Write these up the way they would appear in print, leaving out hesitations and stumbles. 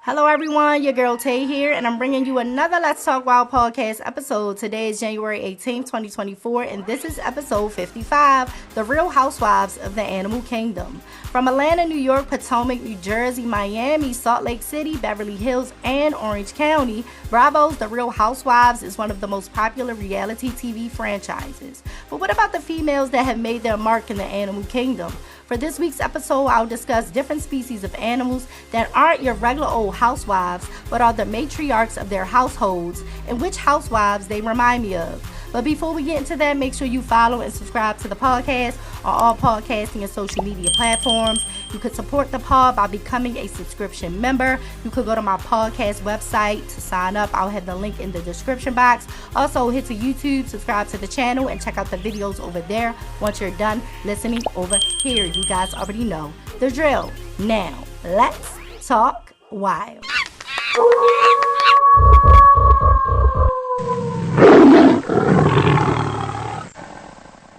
Hello everyone, your girl Tay here, and I'm bringing you another Let's Talk Wild podcast episode. Today is January 18th, 2024, and this is episode 55, The Real Housewives of the Animal Kingdom. From Atlanta, New York, Potomac, New Jersey, Miami, Salt Lake City, Beverly Hills, and Orange County, Bravo's The Real Housewives is one of the most popular reality TV franchises. But what about the females that have made their mark in the Animal Kingdom? For this week's episode, I'll discuss different species of animals that aren't your regular old housewives, but are the matriarchs of their households, and which housewives they remind me of. But before we get into that, make sure you follow and subscribe to the podcast on all podcasting and social media platforms. You could support the pod by becoming a subscription member. You could go to my podcast website to sign up. I'll have the link in the description box. Also, hit to YouTube, subscribe to the channel, and check out the videos over there once you're done listening over here. You guys already know the drill. Now, let's talk wild.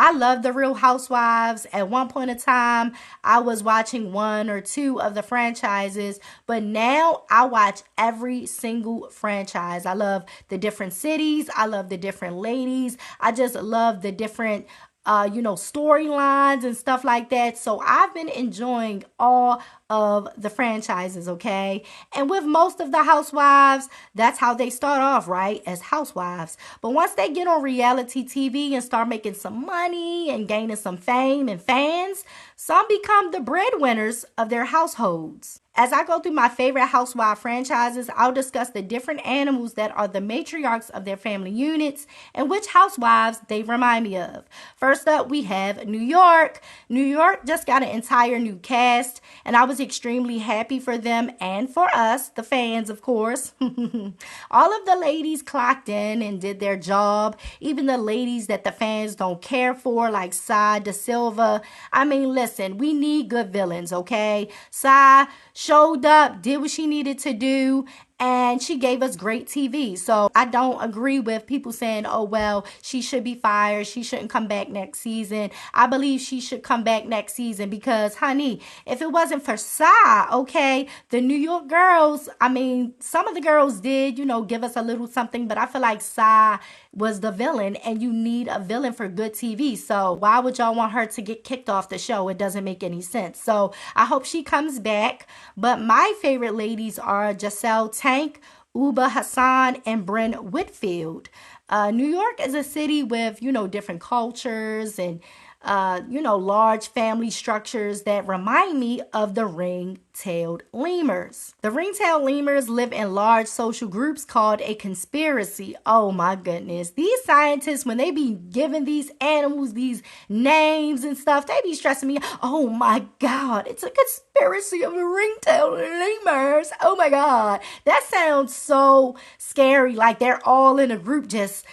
I love The Real Housewives. At one point in time, I was watching one or two of the franchises, but now I watch every single franchise. I love the different cities. I love the different ladies. I just love the different storylines and stuff like that. So I've been enjoying all of the franchises, okay? And with most of the housewives, that's how they start off, right? As housewives. But once they get on reality TV and start making some money and gaining some fame and fans, some become the breadwinners of their households. As I go through my favorite housewife franchises, I'll discuss the different animals that are the matriarchs of their family units and which housewives they remind me of. First up, we have New York. New York just got an entire new cast, and I was extremely happy for them and for us, the fans, of course. All of the ladies clocked in and did their job, even the ladies that the fans don't care for, like Sai Da Silva. I mean, listen, we need good villains, okay? Sai showed up, did what she needed to do, and she gave us great TV. So I don't agree with people saying, oh, well, she should be fired. She shouldn't come back next season. I believe she should come back next season because, honey, if it wasn't for Sai, okay, the New York girls, I mean, some of the girls did, give us a little something, but I feel like Sai was the villain, and you need a villain for good TV. So why would y'all want her to get kicked off the show? It doesn't make any sense. So I hope she comes back. But my favorite ladies are Giselle Tank, Uba Hassan, and Bryn Whitfield. New York is a city with, different cultures and large family structures that remind me of the ring-tailed lemurs. The ring-tailed lemurs live in large social groups called a conspiracy. Oh my goodness. These scientists, when they be giving these animals these names and stuff, they be stressing me. Oh my God, it's a conspiracy of the ring-tailed lemurs. Oh my God. That sounds so scary. Like they're all in a group just,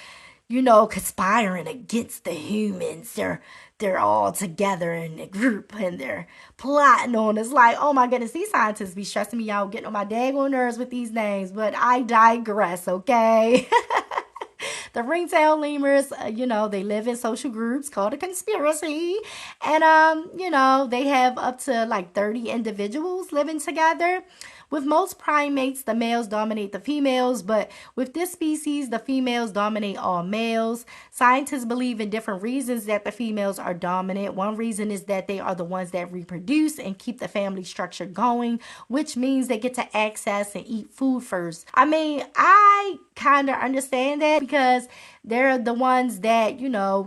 conspiring against the humans. They're all together in a group and they're plotting on us. Like, oh my goodness, these scientists be stressing me out, getting on my daggone nerves with these names. But I digress, okay? The ringtail lemurs, they live in social groups called a conspiracy. And, they have up to like 30 individuals living together. With most primates, the males dominate the females, but with this species, the females dominate all males. Scientists believe in different reasons that the females are dominant. One reason is that they are the ones that reproduce and keep the family structure going, which means they get to access and eat food first. I mean, I kind of understand that because they're the ones that,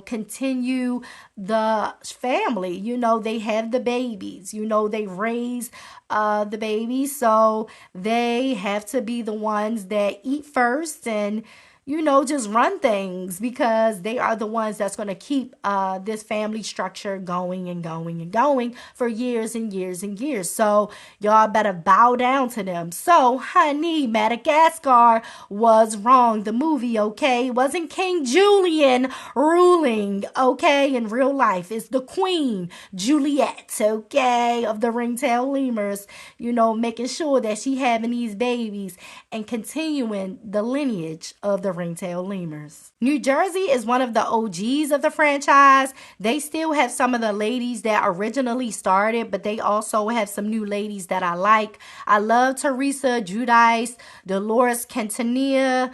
continue the family. They have the babies, they raise the babies. So they have to be the ones that eat first and, just run things because they are the ones that's going to keep this family structure going and going and going for years and years and years. So y'all better bow down to them. So, honey, Madagascar was wrong. The movie, okay? It wasn't King Julian ruling, okay? In real life, it's the Queen Juliet, okay, of the ringtail lemurs, making sure that she having these babies and continuing the lineage of the ringtail lemurs. New Jersey is one of the OGs of the franchise. They still have some of the ladies that originally started, but they also have some new ladies that I like. I love Teresa Giudice, Dolores Quintanilla,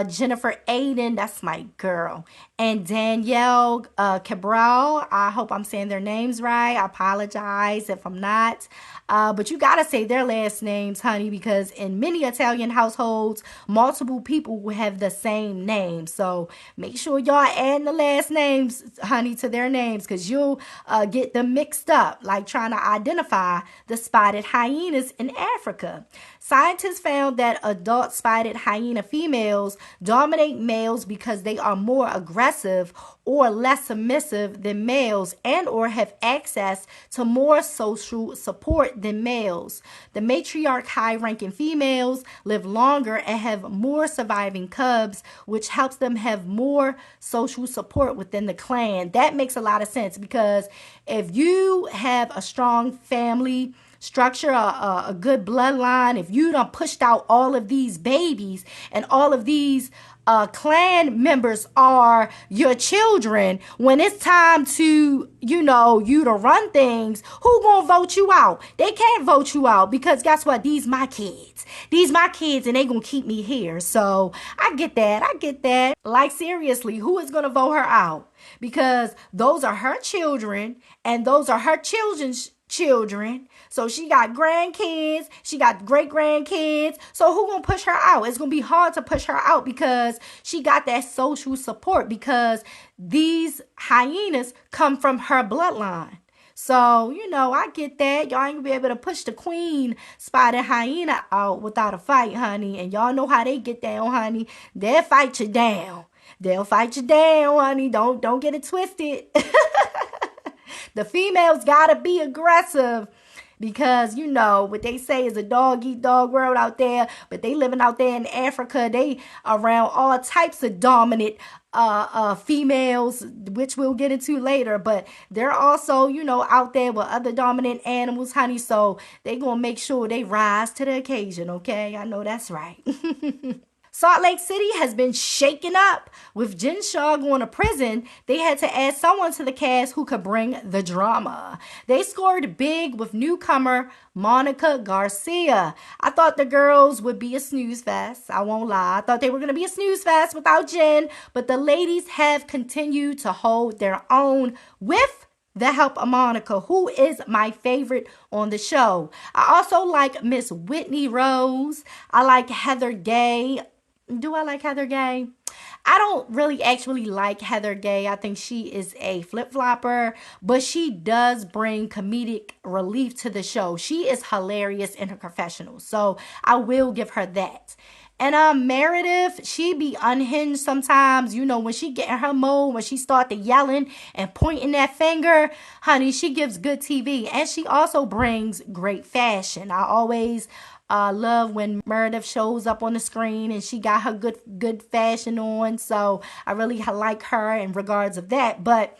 Jennifer Aiden, that's my girl, and Danielle Cabral. I hope I'm saying their names right. I apologize if I'm not. But you gotta say their last names, honey, because in many Italian households, multiple people will have the same name. So make sure y'all add the last names, honey, to their names, because you'll get them mixed up, like trying to identify the spotted hyenas in Africa. Scientists found that adult spotted hyena females dominate males because they are more aggressive or less submissive than males and or have access to more social support than males. The matriarch high-ranking females live longer and have more surviving cubs, which helps them have more social support within the clan. That makes a lot of sense, because if you have a strong family structure, a good bloodline, if you done pushed out all of these babies and all of these clan members are your children, when it's time to, you to run things, who gonna vote you out? They can't vote you out, because guess what? These my kids, and they gonna keep me here. So I get that. Like, seriously, who is gonna vote her out? Because those are her children, and those are her children's children. So she got grandkids, she got great grandkids. So who gonna push her out? It's gonna be hard to push her out, because she got that social support, because these hyenas come from her bloodline. So, I get that. Y'all ain't gonna be able to push the queen spotted hyena out without a fight, honey. And y'all know how they get down, honey. They'll fight you down. Honey. Don't get it twisted. The females gotta be aggressive, because what they say is a dog eat dog world out there, but they living out there in Africa. They around all types of dominant females, which we'll get into later, but they're also, out there with other dominant animals, honey. So they gonna make sure they rise to the occasion, okay? I know that's right. Salt Lake City has been shaken up. With Jen Shaw going to prison, they had to add someone to the cast who could bring the drama. They scored big with newcomer Monica Garcia. I thought the girls would be a snooze fest. I won't lie. I thought they were going to be a snooze fest without Jen, but the ladies have continued to hold their own with the help of Monica, who is my favorite on the show. I also like Miss Whitney Rose. I like Heather Gay. Do I like Heather Gay? I don't really actually like Heather Gay. I think she is a flip-flopper, but she does bring comedic relief to the show. She is hilarious in her confessional, so I will give her that. And Meredith, she be unhinged sometimes, when she get in her mode, when she start to yelling and pointing that finger, honey, she gives good TV. And she also brings great fashion. I always love when Meredith shows up on the screen and she got her good fashion on. So I really like her in regards of that. But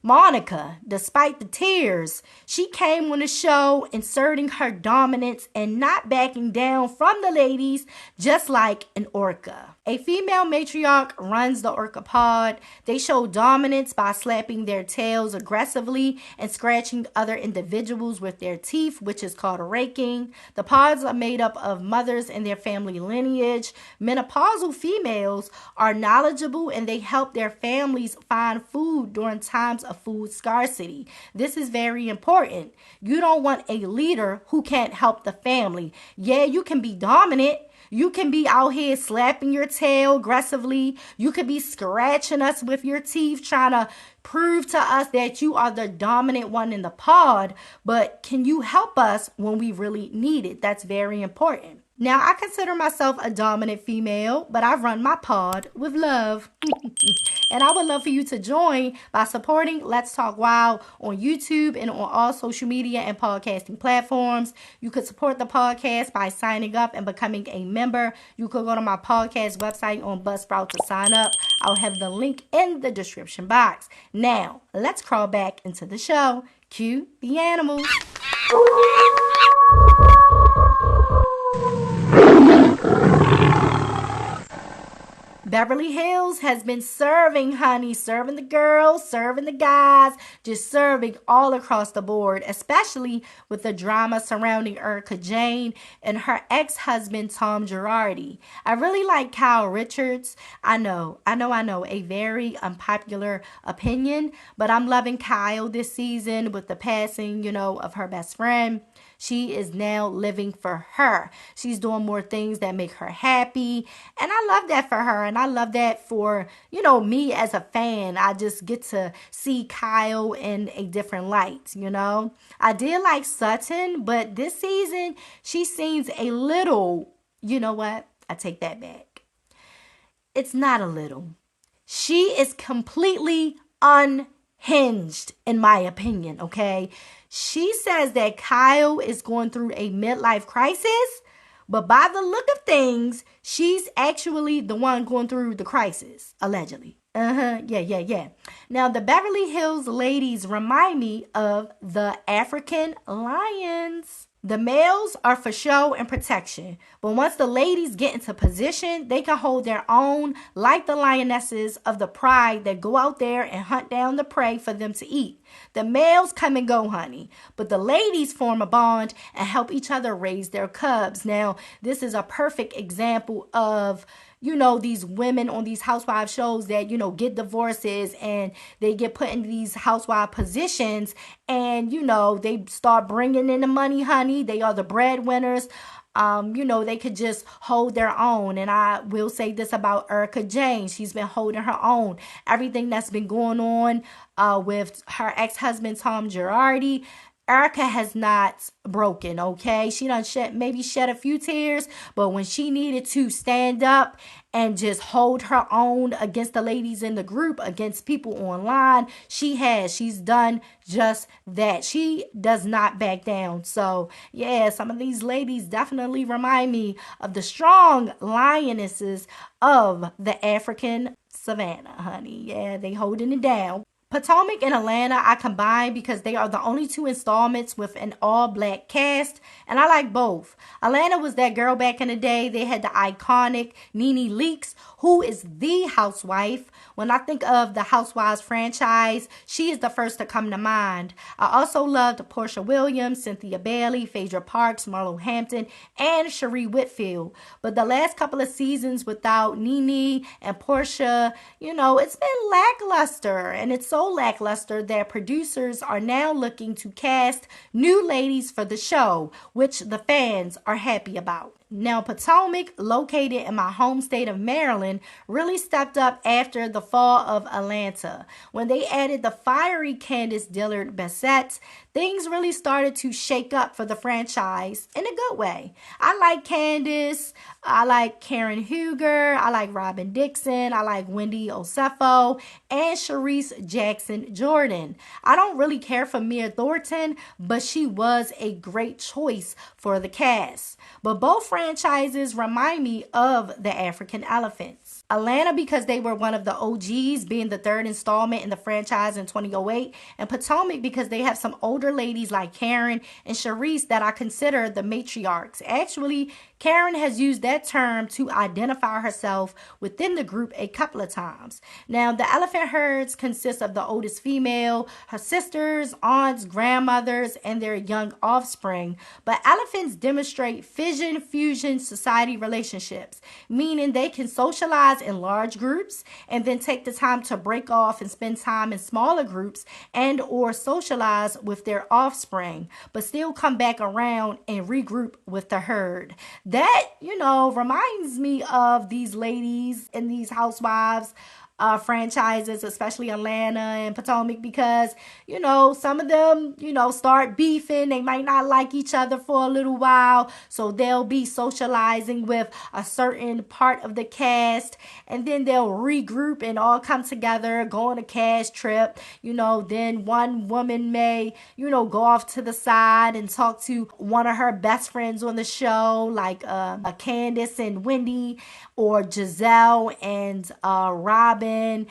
Monica, despite the tears, she came on the show inserting her dominance and not backing down from the ladies, just like an orca. A female matriarch runs the orca pod. They show dominance by slapping their tails aggressively and scratching other individuals with their teeth, which is called raking. The pods are made up of mothers and their family lineage. Menopausal females are knowledgeable and they help their families find food during times of food scarcity. This is very important. You don't want a leader who can't help the family. Yeah, you can be dominant. You can be out here slapping your tail aggressively. You could be scratching us with your teeth, trying to prove to us that you are the dominant one in the pod. But can you help us when we really need it? That's very important. Now, I consider myself a dominant female, but I run my pod with love. And I would love for you to join by supporting Let's Talk Wild on YouTube and on all social media and podcasting platforms. You could support the podcast by signing up and becoming a member. You could go to my podcast website on Buzzsprout to sign up. I'll have the link in the description box. Now, let's crawl back into the show. Cue the animals. Beverly Hills has been serving, honey, serving the girls, serving the guys, just serving all across the board, especially with the drama surrounding Erica Jane and her ex-husband, Tom Girardi. I really like Kyle Richards. I know, a very unpopular opinion, but I'm loving Kyle this season with the passing, of her best friend. She is now living for her. She's doing more things that make her happy. And I love that for her. And I love that for, me as a fan. I just get to see Kyle in a different light. I did like Sutton, but this season she seems a little, you know what? I take that back. It's not a little. She is completely unhinged, in my opinion, okay? She says that Kyle is going through a midlife crisis, but by the look of things, she's actually the one going through the crisis, allegedly. Yeah. Now, the Beverly Hills ladies remind me of the African lions. The males are for show and protection, but once the ladies get into position, they can hold their own like the lionesses of the pride that go out there and hunt down the prey for them to eat. The males come and go, honey, but the ladies form a bond and help each other raise their cubs. Now, this is a perfect example of these women on these housewife shows that, get divorces and they get put in these housewife positions and, they start bringing in the money, honey. They are the breadwinners. They could just hold their own. And I will say this about Erica Jane. She's been holding her own. Everything that's been going on with her ex-husband, Tom Girardi, Erica has not broken, okay? She done shed a few tears, but when she needed to stand up and just hold her own against the ladies in the group, against people online, she has. She's done just that. She does not back down. So, yeah, some of these ladies definitely remind me of the strong lionesses of the African savannah, honey. Yeah, they holding it down. Potomac and Atlanta I combine because they are the only two installments with an all-black cast, and I like both. Atlanta was that girl back in the day. They had the iconic Nene Leakes, who is the housewife. When I think of the Housewives franchise, she is the first to come to mind. I also loved Portia Williams, Cynthia Bailey, Phaedra Parks, Marlo Hampton, and Cherie Whitfield. But the last couple of seasons without Nene and Portia, it's been lackluster, and it's so lackluster that producers are now looking to cast new ladies for the show, which the fans are happy about. Now, Potomac, located in my home state of Maryland, really stepped up after the fall of Atlanta. When they added the fiery Candace Dillard Bassett, things really started to shake up for the franchise in a good way. I like Candace, I like Karen Huger, I like Robin Dixon, I like Wendy Osefo, and Sharice Jackson Jordan. I don't really care for Mia Thornton, but she was a great choice for the cast. But both franchises remind me of the African elephants. Atlanta because they were one of the OGs, being the third installment in the franchise in 2008, and Potomac because they have some older ladies like Karen and Sharice that I consider the matriarchs. Actually, Karen has used that term to identify herself within the group a couple of times. Now, the elephant herds consist of the oldest female, her sisters, aunts, grandmothers, and their young offspring. But elephants demonstrate fission-fusion society relationships, meaning they can socialize in large groups and then take the time to break off and spend time in smaller groups and or socialize with their offspring, but still come back around and regroup with the herd. That, reminds me of these ladies and these housewives franchises, especially Atlanta and Potomac, because, some of them, start beefing. They might not like each other for a little while. So they'll be socializing with a certain part of the cast, and then they'll regroup and all come together, go on a cast trip. Then one woman may, go off to the side and talk to one of her best friends on the show, like Candace and Wendy, or Giselle and Robin loving,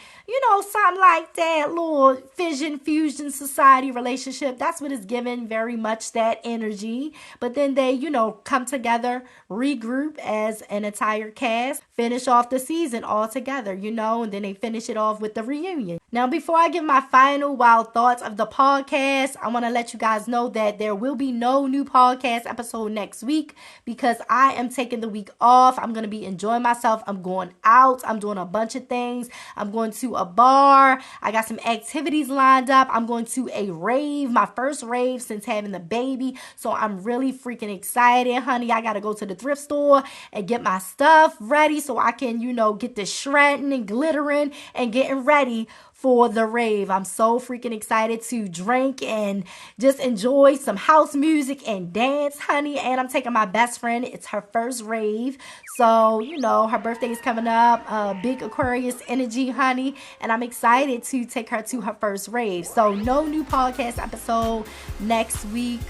something like that, little fission, fusion, society relationship. That's what it's given, very much that energy. But then they, come together, regroup as an entire cast, finish off the season all together, and then they finish it off with the reunion. Now, before I give my final wild thoughts of the podcast, I want to let you guys know that there will be no new podcast episode next week because I am taking the week off. I'm going to be enjoying myself. I'm going out. I'm doing a bunch of things. I'm going to a bar. I got some activities lined up. I'm going to a rave, my first rave since having the baby. So I'm really freaking excited, honey. I got to go to the thrift store and get my stuff ready so I can, get the shredding and glittering and getting ready for the rave. I'm so freaking excited to drink and just enjoy some house music and dance, honey. And I'm taking my best friend. It's her first rave. So, her birthday is coming up. Big Aquarius energy, honey. And I'm excited to take her to her first rave. So no new podcast episode next week.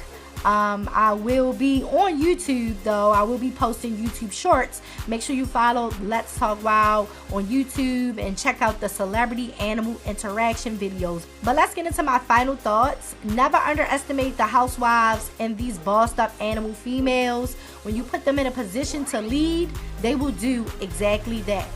I will be on YouTube, though. I will be posting YouTube shorts. Make sure you follow Let's Talk Wild on YouTube and check out the celebrity animal interaction videos. But let's get into my final thoughts. Never underestimate the housewives and these bossed up animal females. When you put them in a position to lead, they will do exactly that.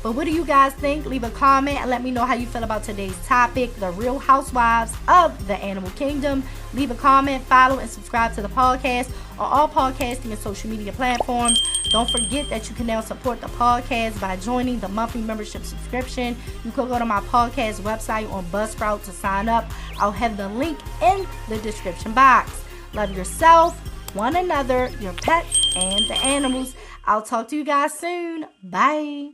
But what do you guys think? Leave a comment and let me know how you feel about today's topic, the Real Housewives of the Animal Kingdom. Leave a comment, follow, and subscribe to the podcast on all podcasting and social media platforms. Don't forget that you can now support the podcast by joining the monthly membership subscription. You can go to my podcast website on Buzzsprout to sign up. I'll have the link in the description box. Love yourself, one another, your pets, and the animals. I'll talk to you guys soon. Bye.